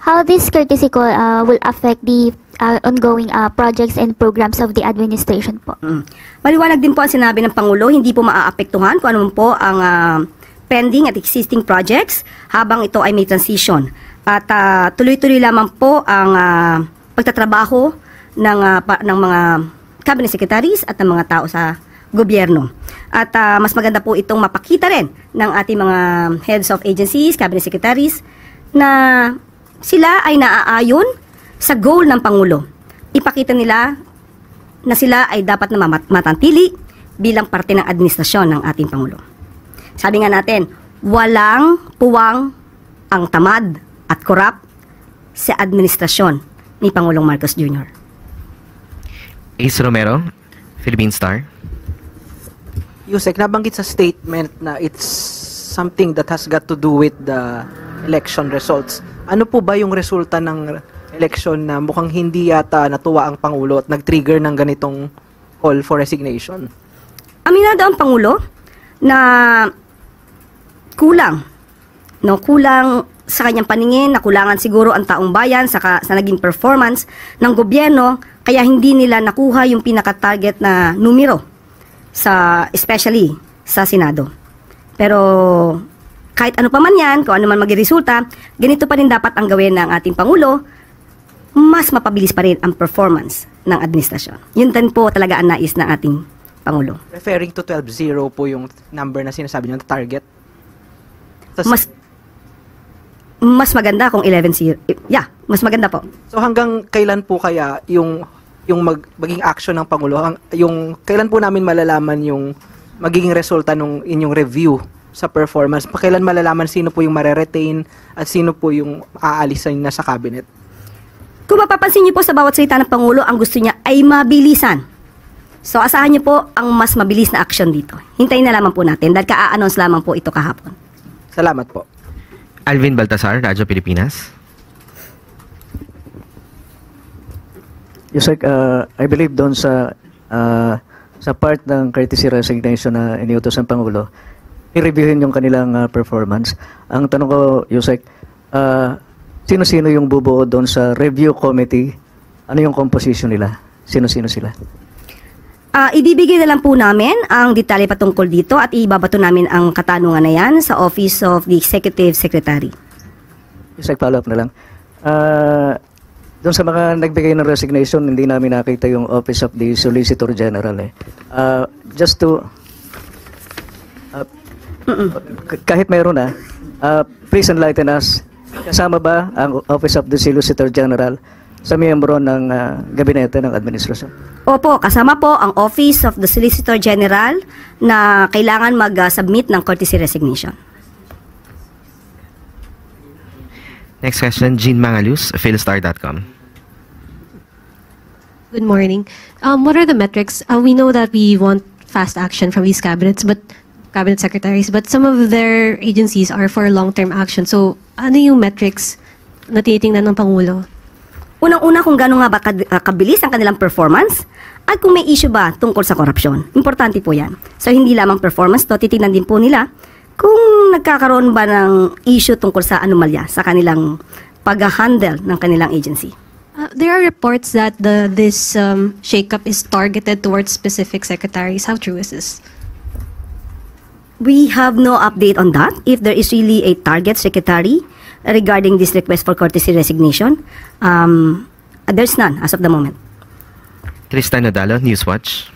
how this courtesy call will affect the ongoing projects and programs of the administration po. Maliwanag din po ang sinabi ng Pangulo, hindi po maaapektuhan kung ano po ang pending at existing projects habang ito ay may transition. At tuloy-tuloy lamang po ang pagtatrabaho ng mga cabinet secretaries at ng mga tao sa gobyerno. At mas maganda po itong mapakita rin ng ating mga heads of agencies, cabinet secretaries, na sila ay naaayon sa goal ng Pangulo. Ipakita nila na sila ay dapat na matantili bilang parte ng administrasyon ng ating Pangulo. Sabi nga natin, walang puwang ang tamad at korap sa administrasyon ni Pangulong Marcos Jr. Ace Romero, Philippine Star. Yusek, nabanggit sa statement na it's something that has got to do with the election results. Ano po ba yung resulta ng election na mukhang hindi yata natuwa ang Pangulo at nag-trigger ng ganitong call for resignation? Aminado ang Pangulo na kulang sa kanyang paningin, nakulangan siguro ang taong bayan sa naging performance ng gobyerno, kaya hindi nila nakuha yung pinaka-target na numero, especially sa Senado. Pero kahit ano pa man yan, kung ano man maging resulta, ganito pa rin dapat ang gawin ng ating Pangulo, mas mapabilis pa rin ang performance ng administrasyon. Yun din po talaga ang nais ng ating Pangulo. Referring to 12-0 po yung number na sinasabi niyo, na target? Mas maganda kung 11-0. Yeah, mas maganda po. So hanggang kailan po kaya yung magiging action ng Pangulo? Kailan po namin malalaman yung magiging resulta ng inyong review sa performance? Kailan malalaman sino po yung mare-retain at sino po yung aalisan na sa cabinet? Kung mapapansin niyo po sa bawat salita ng Pangulo, ang gusto niya ay mabilisan. So asahan niyo po ang mas mabilis na action dito. Hintayin na lamang po natin dahil ka-announce lamang po ito kahapon. Salamat po. Alvin Baltasar, Radyo Pilipinas. Yusek, I believe doon sa part ng courtesy resignation na iniutos ng Pangulo, i-reviewin yung kanilang performance. Ang tanong ko, Yusek, sino-sino yung bubuo doon sa review committee? Ano yung composition nila? Sino-sino sila? Ibibigay na lang po namin ang detalye patungkol dito at ibabato namin ang katanungan na yan sa Office of the Executive Secretary. Yusek, follow-up na lang. Doon sa mga nagbigay ng resignation, hindi namin nakita yung Office of the Solicitor General. Just to... kahit mayroon na, please enlighten us. Kasama ba ang Office of the Solicitor General sa miyembro ng gabinete ng administrasyon? Opo, kasama po ang Office of the Solicitor General na kailangan mag-submit ng courtesy resignation. Next question, Jean Mangalus, philstar.com. Good morning. What are the metrics? We know that we want fast action from these cabinet secretaries, but some of their agencies are for long-term action. So, ano yung metrics na tinitingnan ng Pangulo? Unang-una kung gano'n nga ba kabilis ang kanilang performance at kung may issue ba tungkol sa korupsyon. Importante po yan. So hindi lamang performance to, titignan din po nila kung nagkakaroon ba ng issue tungkol sa anomalya sa kanilang pag-handle ng kanilang agency. There are reports that this shakeup is targeted towards specific secretaries. How true is this? We have no update on that. If there is really a target secretary regarding this request for courtesy resignation, there's none as of the moment. Tristan Nodalo, Newswatch.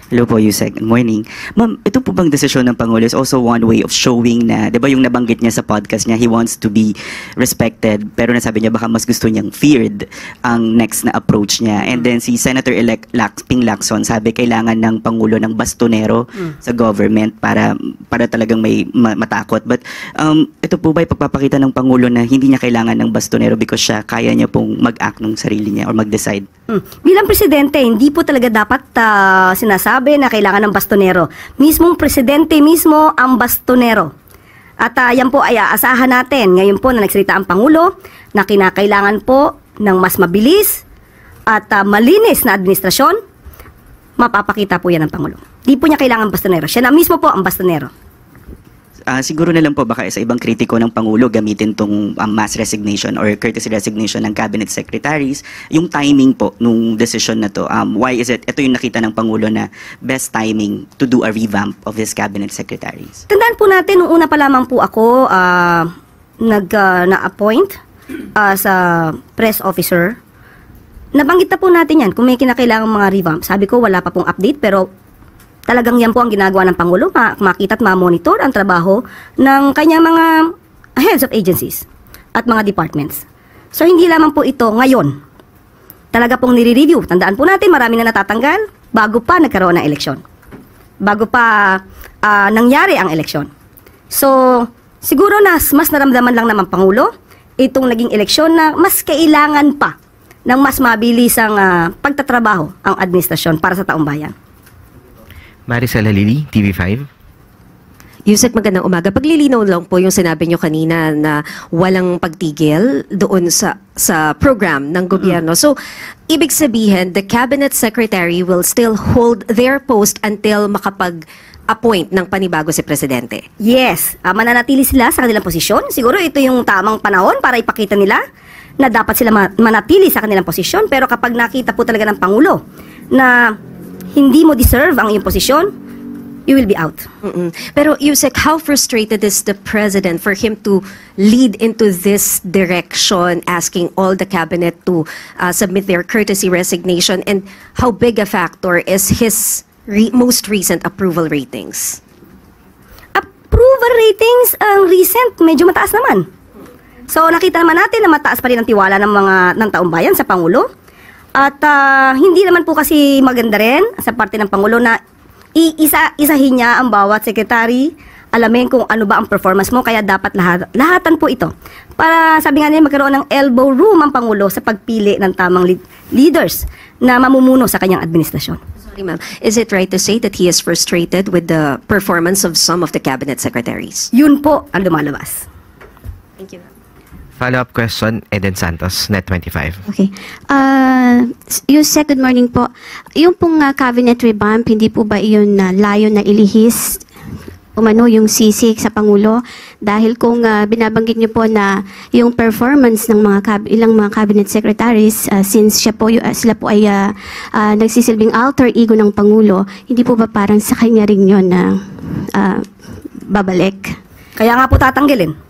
Hello po, Yusek. Good morning. Ma'am, ito po bang desisyon ng Pangulo is also one way of showing na, di ba yung nabanggit niya sa podcast niya, he wants to be respected, pero nasabi niya baka mas gusto niyang feared ang next na approach niya. And then si Senator-elect Ping Lacson, sabi kailangan ng Pangulo ng bastonero sa government para talagang may matakot. But ito po ba ipagpapakita ng Pangulo na hindi niya kailangan ng bastonero because siya kaya niya pong mag-act ng sarili niya or mag-decide? Bilang presidente, hindi po talaga dapat sinasabi na kailangan ng bastonero. Mismong presidente mismo ang bastonero. At yan po ay aasahan natin. Ngayon po na nagsalita ang Pangulo na kinakailangan po ng mas mabilis at malinis na administrasyon, mapapakita po yan ng Pangulo. Di po niya kailangan bastonero. Siya na mismo po ang bastonero. Siguro na lang po baka sa ibang kritiko ng Pangulo gamitin tong mass resignation or courtesy resignation ng cabinet secretaries. Yung timing po nung decision na to, why is it, ito yung nakita ng Pangulo na best timing to do a revamp of his cabinet secretaries? Tandaan po natin, nung una pa lamang po ako na-appoint sa press officer, nabanggit na po natin yan kung may kinakailangang mga revamp. Sabi ko, wala pa pong update, pero talagang yan po ang ginagawa ng Pangulo, makita at ma-monitor ang trabaho ng kanyang mga heads of agencies at mga departments. So, hindi lamang po ito ngayon. Talaga pong nire-review. Tandaan po natin, marami na natatanggal bago pa nagkaroon ng eleksyon. Bago pa nangyari ang eleksyon. So, siguro mas naramdaman lang naman Pangulo itong naging eleksyon na mas kailangan pa ng mas mabilisang pagtatrabaho ang administrasyon para sa taong bayan. Maricel Halili, TV5. Yusek, magandang umaga. Paglilinaw lang po yung sinabi nyo kanina na walang pagtigil doon sa program ng gobyerno. So, ibig sabihin, the cabinet secretary will still hold their post until makapag-appoint ng panibago si Presidente. Yes, mananatili sila sa kanilang posisyon. Siguro ito yung tamang panahon para ipakita nila na dapat sila manatili sa kanilang posisyon. Pero kapag nakita po talaga ng Pangulo na hindi mo deserve ang iyong posisyon, you will be out. Pero Yusek, how frustrated is the President for him to lead into this direction, asking all the cabinet to submit their courtesy resignation, and how big a factor is his most recent approval ratings? Approval ratings, ang recent, medyo mataas naman. So nakita naman natin na mataas pa rin ang tiwala ng taong bayan sa Pangulo. At hindi naman po kasi maganda rin sa parte ng Pangulo na isahin niya ang bawat sekretary, alamin kung ano ba ang performance mo, kaya dapat lahatan po ito. Para sabi nga niya magkaroon ng elbow room ang Pangulo sa pagpili ng tamang leaders na mamumuno sa kanyang administrasyon. Sorry ma'am, is it right to say that he is frustrated with the performance of some of the cabinet secretaries? Yun po ang lumalabas. Thank you. Follow-up question, Eden Santos, Net25. Okay. Yusek, good morning po. Yung pong cabinet revamp, hindi po ba iyon layo na ilihis yung sisig sa Pangulo? Dahil kung binabanggit niyo po na yung performance ng ilang mga cabinet secretaries, since sila po ay nagsisilbing alter ego ng Pangulo, hindi po ba parang sa kanya rin yun na babalik? Kaya nga po tatanggalin.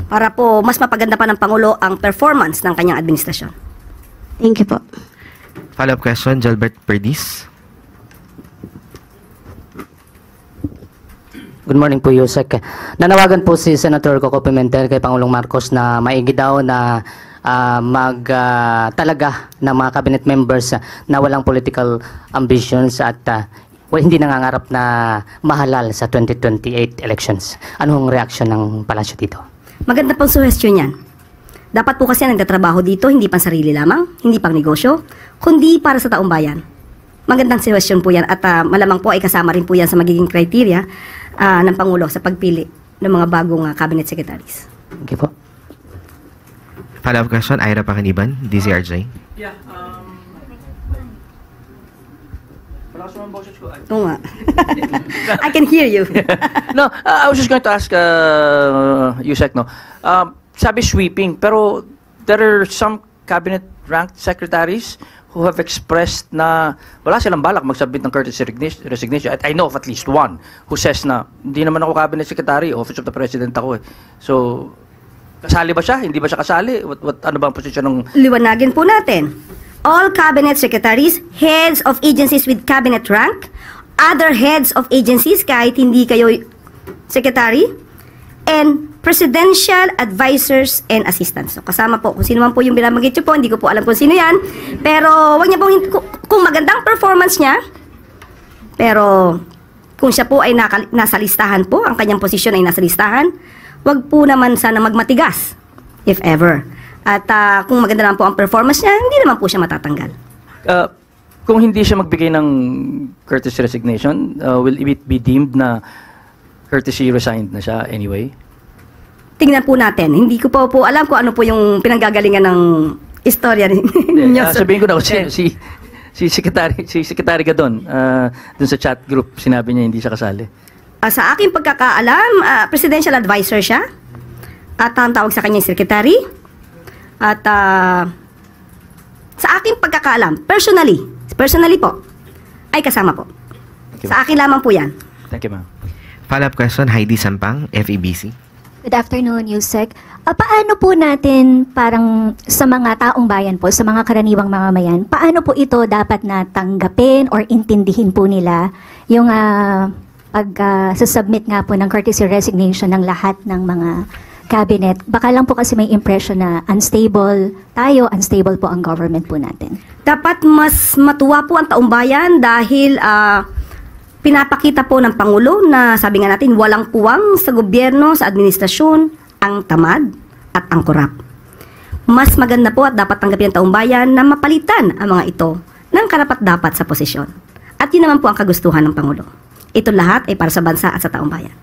Para po mas mapaganda pa ng Pangulo ang performance ng kanyang administrasyon. Thank you po. Follow-up question, Gilbert Perdis. Good morning po, Yusek. Nanawagan po si Senator Coco Pimentel kay Pangulong Marcos na maigi daw na talaga ng mga cabinet members na walang political ambitions at hindi nangangarap na mahalal sa 2028 elections. Anong reaksyon ng palasyo dito? Maganda pong suggestion yan. Dapat po kasi nagtatrabaho dito, hindi pang sarili lamang, hindi pang negosyo, kundi para sa taong bayan. Magandang suggestion po yan at malamang po ay kasama rin po yan sa magiging criteria ng Pangulo sa pagpili ng mga bagong cabinet secretaries. Thank you po. Follow-up question, Ira Pakaniban, DZRJ. Yeah, Oo nga. I can hear you. No, I was just going to ask Yusek, no. Sabi sweeping, pero there are some cabinet ranked secretaries who have expressed na wala silang balak magsubmit ng courtesy resignation. I know of at least one who says na hindi naman ako cabinet secretary, Office of the President ako eh. So, kasali ba siya? Hindi ba siya kasali? Ano ba ang posisyon ng... Liwanagin po natin. All cabinet secretaries, heads of agencies with cabinet rank, other heads of agencies kahit hindi kayo secretary, and presidential advisors and assistants. So, kasama po, kung sino man po yung binabanggit nyo po, hindi ko po alam kung sino yan, pero wag niya pong, kung magandang performance niya, pero kung siya po ay nasa listahan po, ang kanyang posisyon ay nasa listahan, wag po naman sana magmatigas, if ever. At kung maganda naman po ang performance niya, hindi naman po siya matatanggal. Kung hindi siya magbigay ng courtesy resignation, will it be deemed na courtesy resigned na siya anyway? Tingnan po natin. Hindi ko po alam kung ano po yung pinanggagalingan ng istorya ninyo. Sabihin ko na si Secretary Gadon, dun sa chat group, sinabi niya hindi siya kasali. sa aking pagkakaalam, presidential advisor siya. At ang tawag sa kanya secretary. At sa aking pagkakaalam, personally po, ay kasama po. Sa akin lamang po yan. Thank you, ma'am. Follow-up question, Heidi Sampang, FEBC. Good afternoon, Yusek. Paano po natin parang sa mga taong bayan po, sa mga karaniwang mamamayan, paano po ito dapat na tanggapin or intindihin po nila yung pag-submit nga po ng courtesy resignation ng lahat ng mga cabinet? Baka lang po kasi may impression na unstable tayo, unstable po ang government po natin. Dapat mas matuwa po ang taong bayan dahil pinapakita po ng Pangulo na sabi nga natin walang puwang sa gobyerno, sa administrasyon, ang tamad at ang korap. Mas maganda po at dapat tanggapin ng taong bayan na mapalitan ang mga ito ng karapat-dapat sa posisyon. At yun naman po ang kagustuhan ng Pangulo. Ito lahat ay para sa bansa at sa taong bayan.